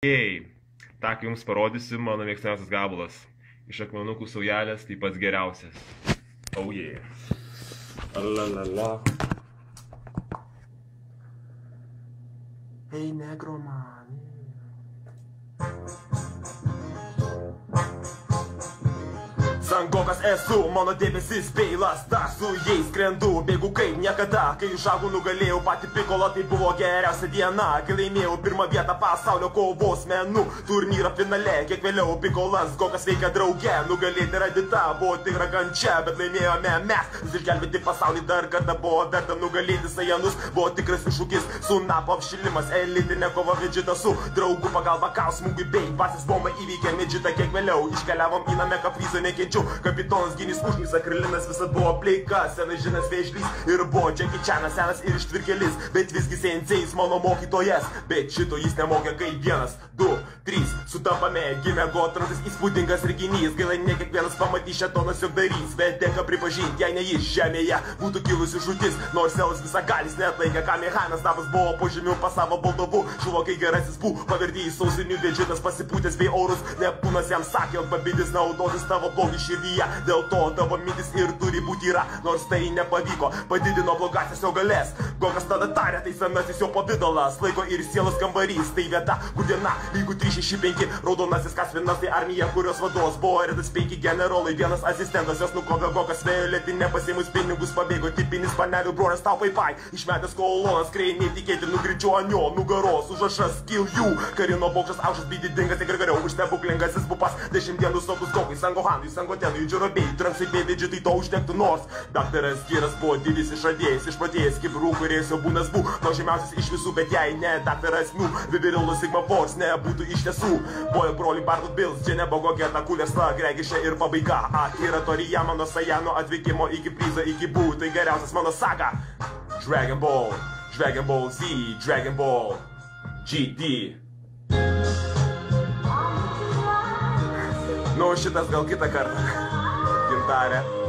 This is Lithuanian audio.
Jei, tak jums parodysiu mano mėgstamiausias gabalas. Iš akmenukų saujelės tai pats geriausias. Oh yeah. Alalala. Hey negro man. Sangokas esu, mano dėmesys bei lasda, su jais skrendu, bėgu kaip niekada, kai užaugau nugalėjau patį Piccolo, tai buvo geriausia diena, kai laimėjau pirmą vietą pasaulio kovos menų turnyro finale, kiek vėliau Piccolas Gokas veikia drauge, nugalėti Radita buvo tikra kančia, bet laimėjome mes, išgelbėti pasaulį dar kartą buvo verta nugalėti Saiyanus, buvo tikras iššūkis, su Napo apšilimas, elitinė kova Vegeta su draugų pagalba Kausmugui bei Basis bomba įveikė Vegeta, kiek vėliau iškeliavom į Nameką Frizo nekenčiu. Kapitonas Ginis užnys, Akrilinas visad buvo pleika, senas žinas vėžlys ir buvo Jackie Chanas senas ir ištvirkelis, bet visgi Sensei's mano mokytojas, bet šito jis nemokė kaip 1, 2, 3, sutampame, gimė Gotrantas įspūdingas reginys, gaila ne kiekvienas pamatys šetonas jog darys, bet tenka pripažinti, jei ne jis žemėje būtų kilusi žūtis, nors Zeus visagalis neatlaikė, Kamehameha Snapas buvo požemių pas savo valdovu, žuvo kai gerasis Pu pavertė į sausinių, Vegetas pasipūtęs bei orus, Neptūnas jam sakė, jog pabidis naudotis tavo blogį širdyje, dėl to tavo mintis ir turi būti yra, nors tai nepavyko, padidino blogasias jo galės. Gokas tada tarė, tai senasis jo pavidalas, laiko ir sielos kambarys, tai vieta, kur diena lygu 365, raudonasis Kasvinas, tai armija, kurios vados buvo redas 5 generolai, 1 asistentas, jos nukovė Gokas violetinė, pasiėmus pinigus pabėgo, tipinis panelių broras tau pai, išmetęs kolonas, krei neįtikėti, nugridžio ant jo nugaros, užrašas kill you, karino bokštas aukštas bei didingas, tik ir geriau, užstebuklingasis pupas, 10 dienų sotus Gokui, Sangohanui, Sangotenui, Džirobėjai, Tranksai bei Vegetai to užtektų nors. Daktaras Kiras buvo didis išradėjas, išprotėjęs kaip rūkurės jo būnas bū, nuo žemiausias iš visų, bet jei ne daktaras Miu, Vivirilo Sigma Force nebūtų iš tiesų. Bojo broliai Bardo Bills, čia nebogo Geta Kulesla, Gregišė ir pabaiga. Akira Toriyama nuo Saiyano atvykimo iki Frizo iki Buu, tai geriausias mano saga. Dragon Ball Z, Dragon Ball GT. Nu, šitas gal kitą kartą. Gintarė.